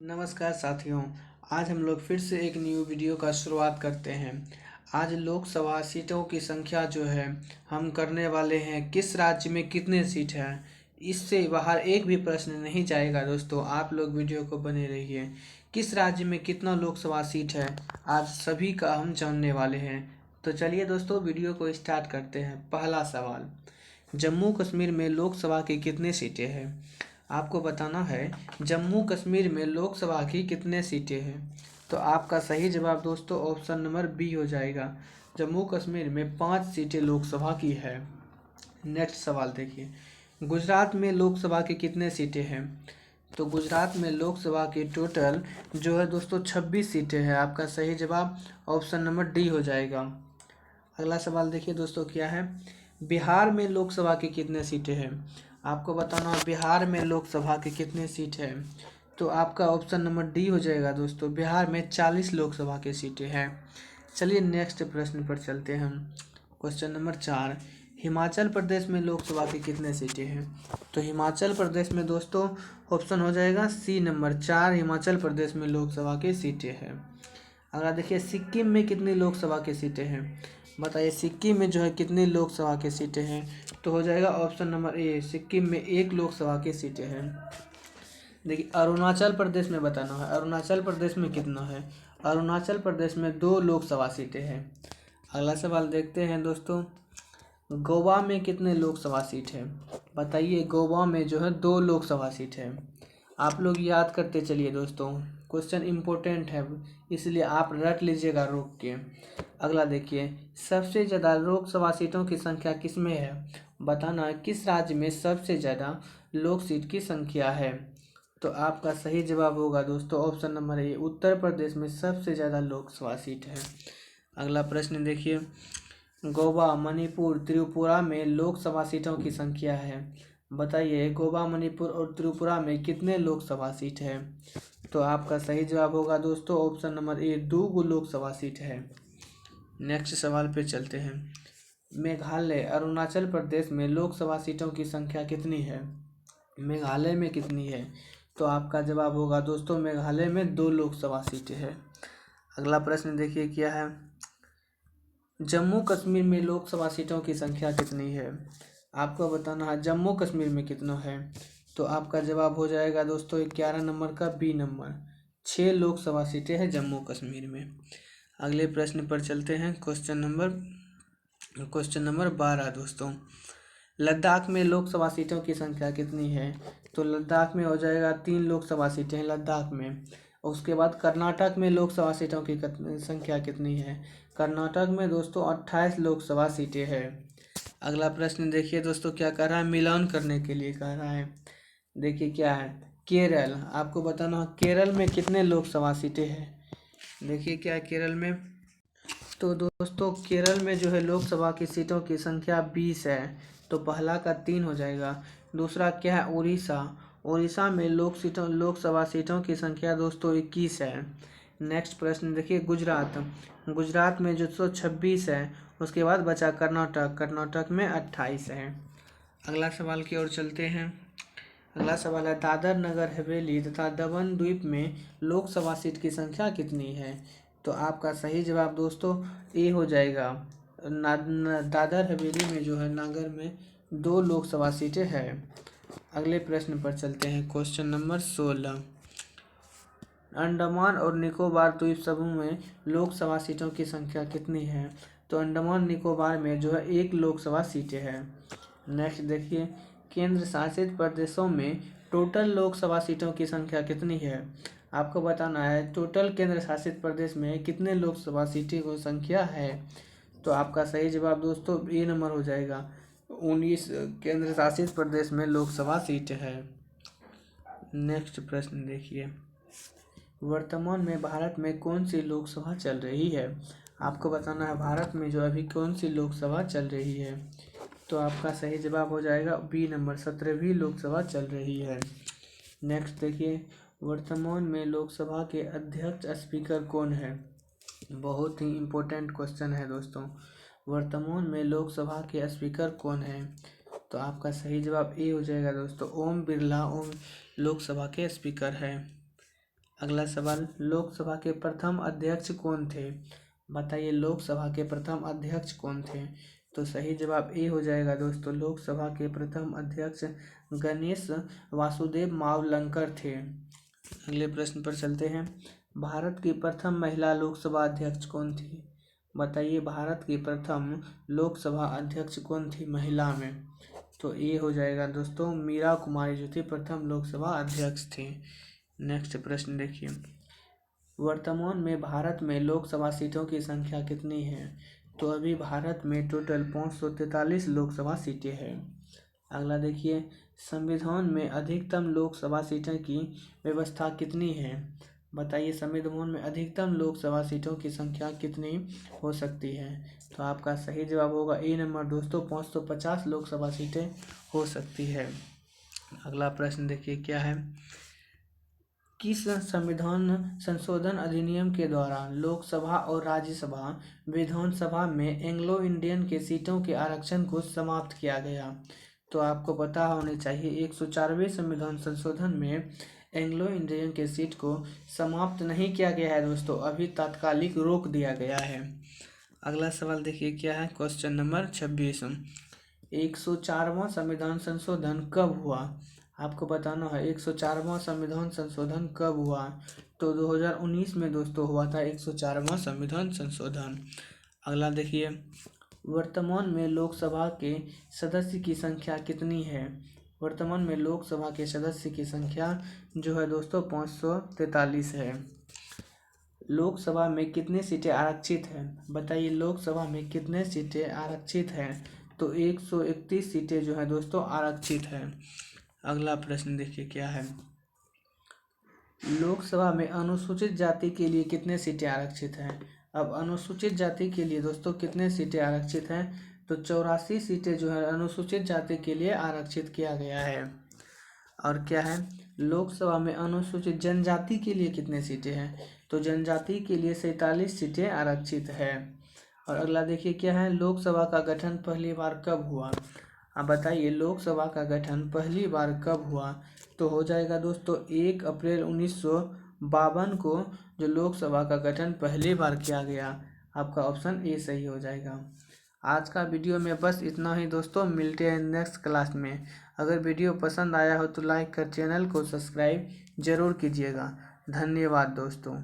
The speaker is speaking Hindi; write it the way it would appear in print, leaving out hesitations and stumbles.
नमस्कार साथियों। आज हम लोग फिर से एक न्यू वीडियो का शुरुआत करते हैं। आज लोकसभा सीटों की संख्या जो है हम करने वाले हैं, किस राज्य में कितने सीट हैं। इससे बाहर एक भी प्रश्न नहीं जाएगा दोस्तों, आप लोग वीडियो को बने रहिए। किस राज्य में कितना लोकसभा सीट है, आज सभी का हम जानने वाले हैं। तो चलिए दोस्तों वीडियो को स्टार्ट करते हैं। पहला सवाल, जम्मू कश्मीर में लोकसभा की कितनी सीटें हैं। आपको बताना है जम्मू कश्मीर में लोकसभा की कितने सीटें हैं। तो आपका सही जवाब दोस्तों ऑप्शन नंबर बी हो जाएगा। जम्मू कश्मीर में 5 सीटें लोकसभा की है। नेक्स्ट सवाल देखिए, गुजरात में लोकसभा की कितने सीटें हैं। तो गुजरात में लोकसभा की टोटल जो है दोस्तों 26 सीटें हैं। आपका सही जवाब ऑप्शन नंबर डी हो जाएगा। अगला सवाल देखिए दोस्तों क्या है, बिहार में लोकसभा की कितने सीटें हैं। आपको बताना है बिहार में लोकसभा की कितने सीट है। तो आपका ऑप्शन नंबर डी हो जाएगा दोस्तों, बिहार में 40 लोकसभा की सीटें हैं। चलिए नेक्स्ट प्रश्न पर चलते हैं हम। क्वेश्चन नंबर 4, हिमाचल प्रदेश में लोकसभा की कितने सीटें हैं। तो हिमाचल प्रदेश में दोस्तों ऑप्शन हो जाएगा सी नंबर 4, हिमाचल प्रदेश में लोकसभा की सीटें हैं। अगला देखिए, सिक्किम में कितनी लोकसभा की सीटें हैं। बताइए सिक्किम में जो है कितनी लोकसभा की सीटें हैं। तो हो जाएगा ऑप्शन नंबर ए, सिक्किम में 1 लोकसभा की सीटें हैं। देखिए अरुणाचल प्रदेश में बताना है, अरुणाचल प्रदेश में कितना है। अरुणाचल प्रदेश में 2 लोकसभा सीटें हैं। अगला सवाल देखते हैं दोस्तों, गोवा में कितने लोकसभा सीट है। बताइए गोवा में जो है 2 लोकसभा सीट है। आप लोग याद करते चलिए दोस्तों, क्वेश्चन इम्पोर्टेंट है इसलिए आप रट लीजिएगा रोक के। अगला देखिए, सबसे ज़्यादा लोकसभा सीटों की संख्या किस में है। बताना है किस राज्य में सबसे ज़्यादा लोक सीट की संख्या है। तो आपका सही जवाब होगा दोस्तों option number A, Uttar Pradesh में सबसे ज़्यादा लोकसभा सीट है। अगला प्रश्न देखिए, गोवा, मणिपुर, त्रिपुरा में लोकसभा सीटों की संख्या है। बताइए गोवा, मणिपुर और त्रिपुरा में कितने लोकसभा सीट है। तो आपका सही जवाब होगा दोस्तों option number A, 2 Lok Sabha seat है। नेक्स्ट सवाल पे चलते हैं, मेघालय, अरुणाचल प्रदेश में लोकसभा सीटों की संख्या कितनी है। मेघालय में कितनी है। तो आपका जवाब होगा दोस्तों मेघालय में 2 लोकसभा सीटें हैं। अगला प्रश्न देखिए क्या है, जम्मू कश्मीर में लोकसभा सीटों की संख्या कितनी है। आपको बताना है जम्मू कश्मीर में कितना है। तो आपका जवाब हो जाएगा दोस्तों 11 नंबर का बी नंबर, 6 लोकसभा सीटें हैं जम्मू कश्मीर में। अगले प्रश्न पर चलते हैं, क्वेश्चन नंबर 12 दोस्तों, लद्दाख में लोकसभा सीटों की संख्या कितनी है। तो लद्दाख में हो जाएगा 3 लोकसभा सीटें लद्दाख में। उसके बाद कर्नाटक में लोकसभा सीटों की संख्या कितनी है। कर्नाटक में दोस्तों 28 लोकसभा सीटें हैं। अगला प्रश्न देखिए दोस्तों क्या कह रहा है, मिलान करने के लिए कह रहा है। देखिए क्या है, केरल, आपको बताना केरल में कितने लोकसभा सीटें हैं। देखिए क्या है केरल में, तो दोस्तों केरल में जो है लोकसभा की सीटों की संख्या 20 है। तो पहला का 3 हो जाएगा। दूसरा क्या है, उड़ीसा, उड़ीसा में लोकसभा सीटों की संख्या दोस्तों 21 है। नेक्स्ट प्रश्न देखिए, गुजरात, गुजरात में जो 26 है। उसके बाद बचा कर्नाटक, कर्नाटक में 28 है। अगला सवाल की ओर चलते हैं। अगला सवाल है, दादर नगर हवेली तथा दमन द्वीप में लोकसभा सीट की संख्या कितनी है। तो आपका सही जवाब दोस्तों ए हो जाएगा। दादर हवेली में जो है नागर में 2 लोकसभा सीटें हैं। अगले प्रश्न पर चलते हैं, क्वेश्चन नंबर 16, अंडमान और निकोबार द्वीप समूह में लोकसभा सीटों की संख्या कितनी है। तो अंडमान निकोबार में जो है 1 लोकसभा सीटें हैं। नेक्स्ट देखिए, केंद्र शासित प्रदेशों में टोटल लोकसभा सीटों की संख्या कितनी है। आपको बताना है टोटल केंद्र शासित प्रदेश में कितने लोकसभा सीटें की संख्या है। तो आपका सही जवाब दोस्तों ए नंबर हो जाएगा, 19 केंद्र शासित प्रदेश में लोकसभा सीट है। नेक्स्ट प्रश्न देखिए, वर्तमान में भारत में कौन सी लोकसभा चल रही है। आपको बताना है भारत में जो अभी कौन सी लोकसभा चल रही है। तो आपका सही जवाब हो जाएगा बी नंबर, 17वीं लोकसभा चल रही है। नेक्स्ट देखिए, वर्तमान में लोकसभा के अध्यक्ष स्पीकर कौन है। बहुत ही इम्पोर्टेंट क्वेश्चन है दोस्तों, वर्तमान में लोकसभा के स्पीकर कौन है। तो आपका सही जवाब ए हो जाएगा दोस्तों, ओम बिरला ओम लोकसभा के स्पीकर है। अगला सवाल, लोकसभा के प्रथम अध्यक्ष कौन थे? बताइए लोकसभा के प्रथम अध्यक्ष कौन थे? तो सही जवाब ए हो जाएगा दोस्तों। लोकसभा के प्रथम अध्यक्ष गणेश वासुदेव मावलंकर थे। अगले प्रश्न पर चलते हैं। भारत की प्रथम महिला लोकसभा अध्यक्ष कौन थी? बताइए भारत की प्रथम लोकसभा अध्यक्ष कौन थी महिला में? तो ये हो जाएगा दोस्तों मीरा कुमारी जो थी प्रथम लोकसभा अध्यक्ष थी। नेक्स्ट प्रश्न देखिए, वर्तमान में भारत में लोकसभा सीटों की संख्या कितनी है? तो अभी भारत में टोटल 543 लोकसभा सीटें हैं। अगला देखिए, संविधान में अधिकतम लोकसभा सीटों की व्यवस्था कितनी है? बताइए संविधान में अधिकतम लोकसभा सीटों की संख्या कितनी हो सकती है? तो आपका सही जवाब होगा ए नंबर दोस्तों, 550 लोकसभा सीटें हो सकती है। अगला प्रश्न देखिए क्या है, किस संविधान संशोधन अधिनियम के द्वारा लोकसभा और राज्यसभा विधानसभा में एंग्लो इंडियन के सीटों के आरक्षण को समाप्त किया गया? तो आपको पता होनी चाहिए 104वें संविधान संशोधन में एंग्लो इंडियन के सीट को समाप्त नहीं किया गया है दोस्तों, अभी तात्कालिक रोक दिया गया है। अगला सवाल देखिए क्या है, क्वेश्चन नंबर 26, 104वां संविधान संशोधन कब हुआ? आपको बताना है 104वां संविधान संशोधन कब हुआ? तो 2019 में दोस्तों हुआ था 104वां संविधान संशोधन। अगला देखिए, वर्तमान में लोकसभा के सदस्य की संख्या कितनी है? वर्तमान में लोकसभा के सदस्य की संख्या जो है दोस्तों 543 है। लोकसभा में कितनी सीटें आरक्षित हैं? बताइए लोकसभा में कितने सीटें आरक्षित हैं? तो 131 सीटें जो है दोस्तों आरक्षित है। अगला प्रश्न देखिए क्या है, लोकसभा में अनुसूचित जाति के लिए कितने सीटें आरक्षित हैं? अब अनुसूचित जाति के लिए दोस्तों कितने सीटें आरक्षित हैं? तो 84 सीटें जो है अनुसूचित जाति के लिए आरक्षित किया गया है। और क्या है, लोकसभा में अनुसूचित जनजाति के लिए कितने सीटें हैं? तो जनजाति के लिए 47 सीटें आरक्षित है। और अगला देखिए क्या है, लोकसभा का गठन पहली बार कब हुआ? अब बताइए लोकसभा का गठन पहली बार कब हुआ? तो हो जाएगा दोस्तों 1 अप्रैल 1952 को जो लोकसभा का गठन पहली बार किया गया। आपका ऑप्शन ए सही हो जाएगा। आज का वीडियो में बस इतना ही दोस्तों, मिलते हैं नेक्स्ट क्लास में। अगर वीडियो पसंद आया हो तो लाइक कर चैनल को सब्सक्राइब जरूर कीजिएगा। धन्यवाद दोस्तों।